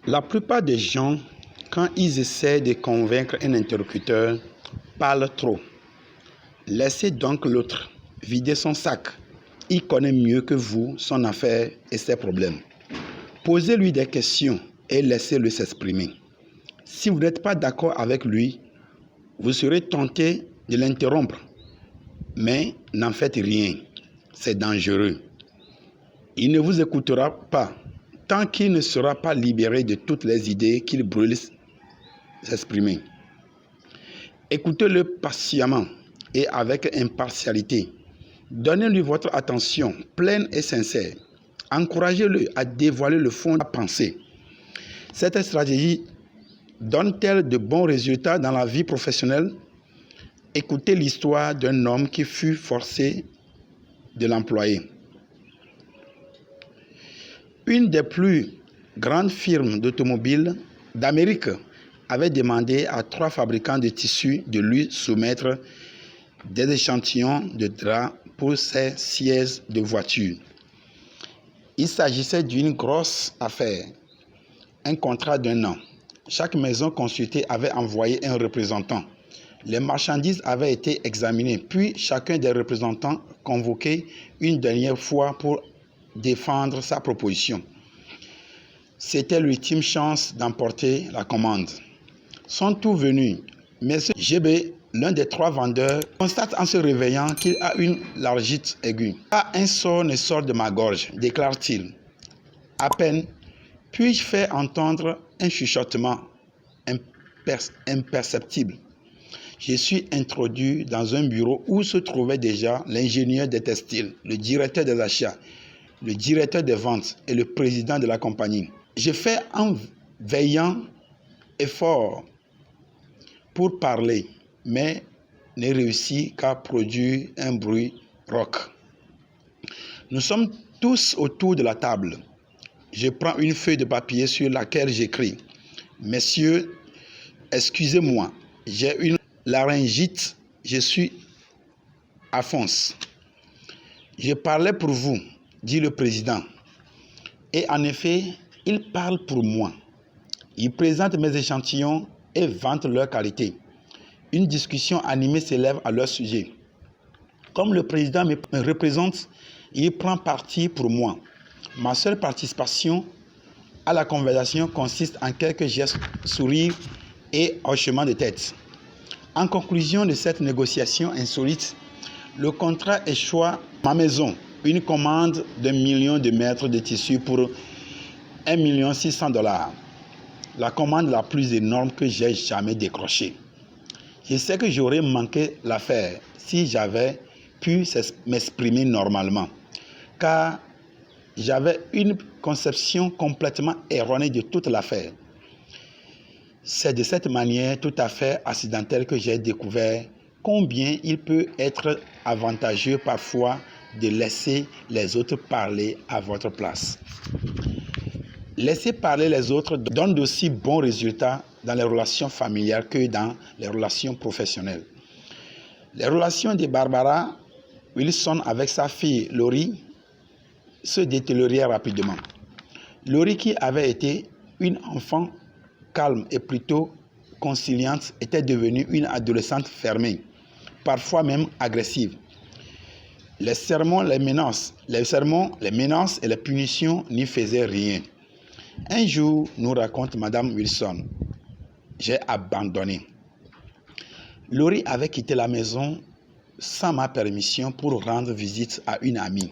La plupart des gens, quand ils essaient de convaincre un interlocuteur, parlent trop. Laissez donc l'autre vider son sac. Il connaît mieux que vous son affaire et ses problèmes. Posez-lui des questions et laissez-le s'exprimer. Si vous n'êtes pas d'accord avec lui, vous serez tenté de l'interrompre. Mais n'en faites rien. C'est dangereux. Il ne vous écoutera pas tant qu'il ne sera pas libéré de toutes les idées qu'il brûle s'exprimer. Écoutez-le patiemment et avec impartialité. Donnez-lui votre attention pleine et sincère. Encouragez-le à dévoiler le fond de la pensée. Cette stratégie donne-t-elle de bons résultats dans la vie professionnelle? Écoutez l'histoire d'un homme qui fut forcé de l'employer. Une des plus grandes firmes d'automobiles d'Amérique avait demandé à 3 fabricants de tissus de lui soumettre des échantillons de draps pour ses sièges de voiture. Il s'agissait d'une grosse affaire, un contrat d'1 an. Chaque maison consultée avait envoyé un représentant. Les marchandises avaient été examinées, puis chacun des représentants convoqué une dernière fois pour défendre sa proposition. C'était l'ultime chance d'emporter la commande. Sont tous venus. M. GB, l'un des 3 vendeurs, constate en se réveillant qu'il a une larynite aiguë. « Ah, un sort ne sort de ma gorge », déclare-t-il. À peine puis-je faire entendre un chuchotement imperceptible. Je suis introduit dans un bureau où se trouvait déjà l'ingénieur des textiles, le directeur des achats, le directeur des ventes et le président de la compagnie. J'ai fait un vaillant effort pour parler, mais n'ai réussi qu'à produire un bruit rauque. Nous sommes tous autour de la table. Je prends une feuille de papier sur laquelle j'écris « Messieurs, excusez-moi, j'ai une laryngite, je suis Alphonse. Je parlais pour vous, dit le président. Et en effet, il parle pour moi. Il présente mes échantillons et vante leur qualité. Une discussion animée s'élève à leur sujet. Comme le président me représente, il prend parti pour moi. Ma seule participation à la conversation consiste en quelques gestes, sourires et hochements de tête. En conclusion de cette négociation insolite, le contrat échoua ma maison, une commande d'1 million de mètres de tissu pour 1 600 000 $. La commande la plus énorme que j'ai jamais décrochée. Je sais que j'aurais manqué l'affaire si j'avais pu m'exprimer normalement, car j'avais une conception complètement erronée de toute l'affaire. C'est de cette manière tout à fait accidentelle que j'ai découvert combien il peut être avantageux parfois de laisser les autres parler à votre place. Laisser parler les autres donne d'aussi bons résultats dans les relations familiales que dans les relations professionnelles. Les relations de Barbara Wilson avec sa fille Laurie se détériorèrent rapidement. Laurie, qui avait été une enfant calme et plutôt conciliante, était devenue une adolescente fermée, parfois même agressive. Les sermons, les menaces et les punitions n'y faisaient rien. Un jour, nous raconte Madame Wilson, j'ai abandonné. Laurie avait quitté la maison sans ma permission pour rendre visite à une amie.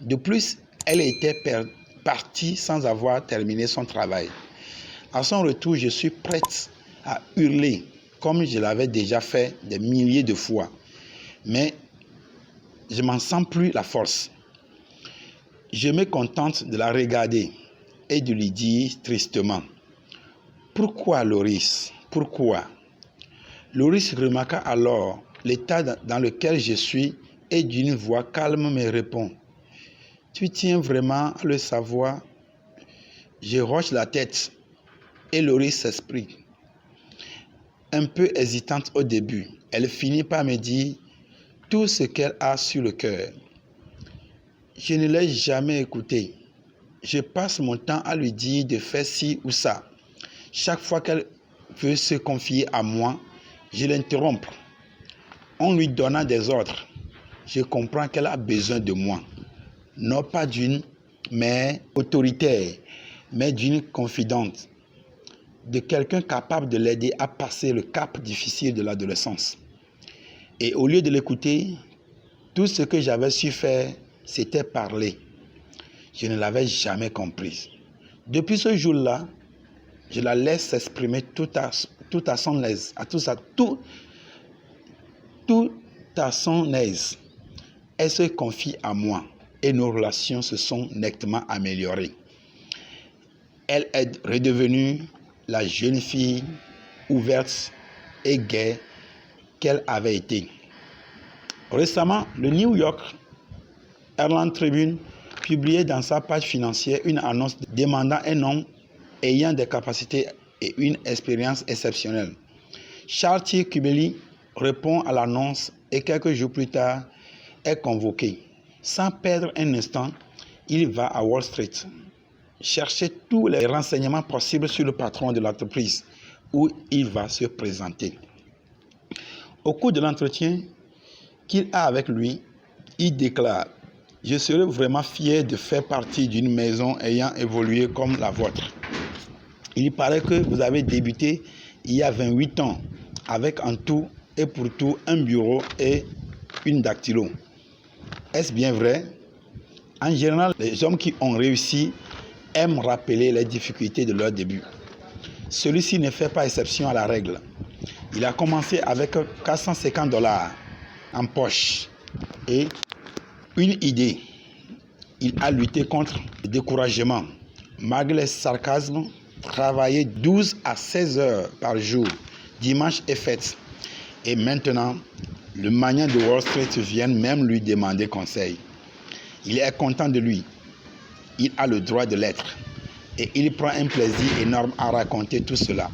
De plus, elle était partie sans avoir terminé son travail. À son retour, je suis prête à hurler, comme je l'avais déjà fait des milliers de fois. Mais je m'en sens plus la force. Je me contente de la regarder et de lui dire tristement « Pourquoi, Loris? Pourquoi ?» Loris remarqua alors l'état dans lequel je suis et d'une voix calme me répond « Tu tiens vraiment à le savoir ?» Je hoche la tête et Loris s'exprime. Un peu hésitante au début, elle finit par me dire tout ce qu'elle a sur le cœur. Je ne l'ai jamais écoutée. Je passe mon temps à lui dire de faire ci ou ça. Chaque fois qu'elle veut se confier à moi, je l'interromps. En lui donnant des ordres, je comprends qu'elle a besoin de moi. Non pas d'une mère autoritaire, mais d'une confidente, de quelqu'un capable de l'aider à passer le cap difficile de l'adolescence. Et au lieu de l'écouter, tout ce que j'avais su faire, c'était parler. Je ne l'avais jamais comprise. Depuis ce jour-là, je la laisse s'exprimer tout à son aise, tout à son aise. Elle se confie à moi et nos relations se sont nettement améliorées. Elle est redevenue la jeune fille ouverte et gaie qu'elle avait été. Récemment, le New York Herald Tribune publiait dans sa page financière une annonce demandant un homme ayant des capacités et une expérience exceptionnelle. Charles T. Kubeli répond à l'annonce et quelques jours plus tard est convoqué. Sans perdre un instant, il va à Wall Street chercher tous les renseignements possibles sur le patron de l'entreprise où il va se présenter. Au cours de l'entretien qu'il a avec lui, il déclare « Je serais vraiment fier de faire partie d'une maison ayant évolué comme la vôtre. Il paraît que vous avez débuté il y a 28 ans avec en tout et pour tout un bureau et une dactylo. Est-ce bien vrai? En général, les hommes qui ont réussi aiment rappeler les difficultés de leur début. Celui-ci ne fait pas exception à la règle. Il a commencé avec $450 en poche et une idée. Il a lutté contre le découragement. Malgré les sarcasmes, travaillé 12 à 16 heures par jour, dimanche et fête. Et maintenant, le magnat de Wall Street vient même lui demander conseil. Il est content de lui. Il a le droit de l'être. Et il prend un plaisir énorme à raconter tout cela.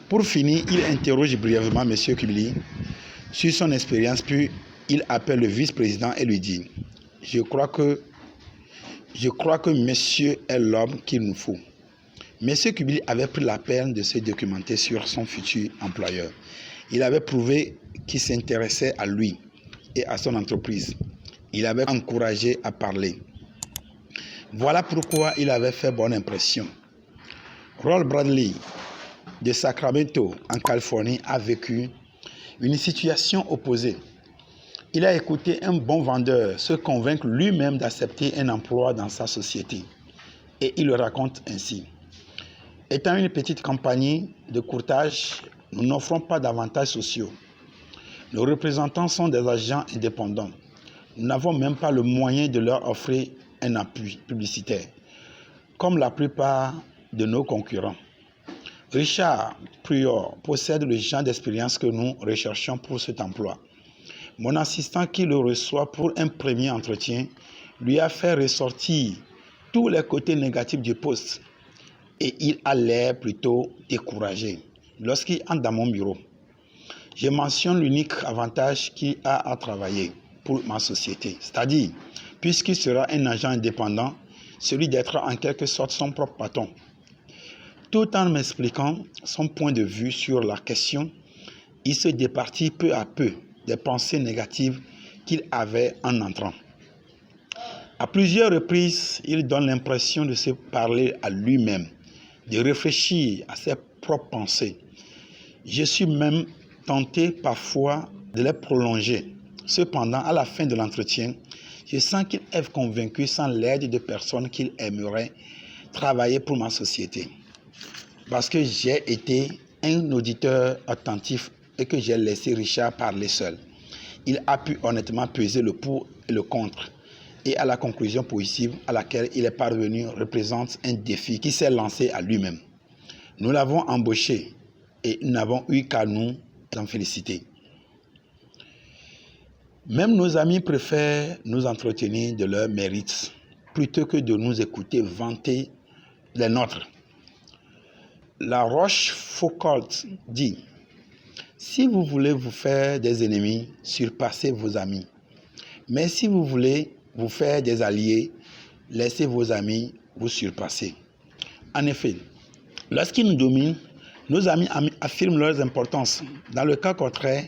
Pour finir, il interroge brièvement M. Kubeli sur son expérience, puis il appelle le vice-président et lui dit « Je crois que monsieur est l'homme qu'il nous faut. » M. Kubeli avait pris la peine de se documenter sur son futur employeur. Il avait prouvé qu'il s'intéressait à lui et à son entreprise. Il avait encouragé à parler. Voilà pourquoi il avait fait bonne impression. Roll Bradley de Sacramento, en Californie, a vécu une situation opposée. Il a écouté un bon vendeur se convaincre lui-même d'accepter un emploi dans sa société. Et il le raconte ainsi. Étant une petite compagnie de courtage, nous n'offrons pas d'avantages sociaux. Nos représentants sont des agents indépendants. Nous n'avons même pas le moyen de leur offrir un appui publicitaire, comme la plupart de nos concurrents. Richard Prior possède le genre d'expérience que nous recherchons pour cet emploi. Mon assistant qui le reçoit pour un premier entretien lui a fait ressortir tous les côtés négatifs du poste et il a l'air plutôt découragé lorsqu'il entre dans mon bureau. Je mentionne l'unique avantage qu'il a à travailler pour ma société, c'est-à-dire, puisqu'il sera un agent indépendant, celui d'être en quelque sorte son propre patron. Tout en m'expliquant son point de vue sur la question, il se départit peu à peu des pensées négatives qu'il avait en entrant. À plusieurs reprises, il donne l'impression de se parler à lui-même, de réfléchir à ses propres pensées. Je suis même tenté parfois de les prolonger. Cependant, à la fin de l'entretien, je sens qu'il est convaincu sans l'aide de personnes qu'il aimerait travailler pour ma société. Parce que j'ai été un auditeur attentif et que j'ai laissé Richard parler seul. Il a pu honnêtement peser le pour et le contre. Et à la conclusion positive à laquelle il est parvenu représente un défi qui s'est lancé à lui-même. Nous l'avons embauché et nous n'avons eu qu'à nous en féliciter. Même nos amis préfèrent nous entretenir de leurs mérites plutôt que de nous écouter vanter les nôtres. La Rochefoucauld dit « Si vous voulez vous faire des ennemis, surpassez vos amis. Mais si vous voulez vous faire des alliés, laissez vos amis vous surpasser. » En effet, Lorsqu'ils nous dominent, nos amis affirment leur importance. Dans le cas contraire,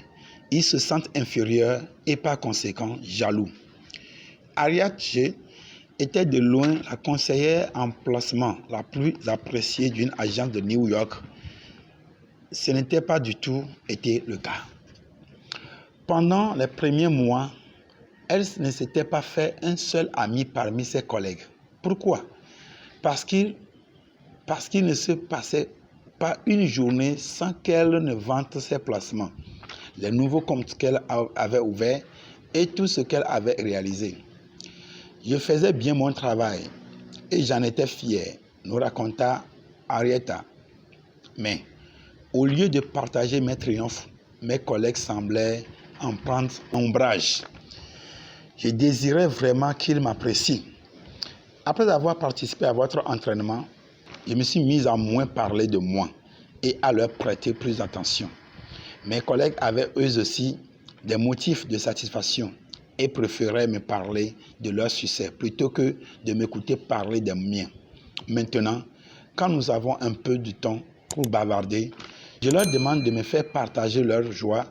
ils se sentent inférieurs et par conséquent jaloux. Harriet G. était de loin la conseillère en placement la plus appréciée d'une agence de New York. Ce n'était pas du tout été le cas. Pendant les premiers mois, elle ne s'était pas fait un seul ami parmi ses collègues. Pourquoi? Parce qu'il ne se passait pas une journée sans qu'elle ne vante ses placements, les nouveaux comptes qu'elle avait ouverts et tout ce qu'elle avait réalisé. Je faisais bien mon travail et j'en étais fier, nous raconta Henrietta. Mais au lieu de partager mes triomphes, mes collègues semblaient en prendre ombrage. Je désirais vraiment qu'ils m'apprécient. Après avoir participé à votre entraînement, je me suis mis à moins parler de moi et à leur prêter plus d'attention. Mes collègues avaient eux aussi des motifs de satisfaction et préféraient me parler de leur succès plutôt que de m'écouter parler des miens. Maintenant, quand nous avons un peu de temps pour bavarder, je leur demande de me faire partager leur joie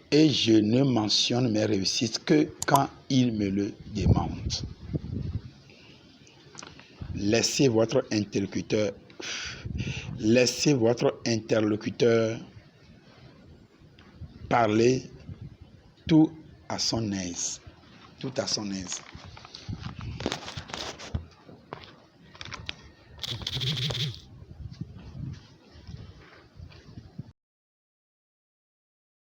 et je ne mentionne mes réussites que quand ils me le demandent. Laissez votre interlocuteur parler tout à son aise. Tout à son aise.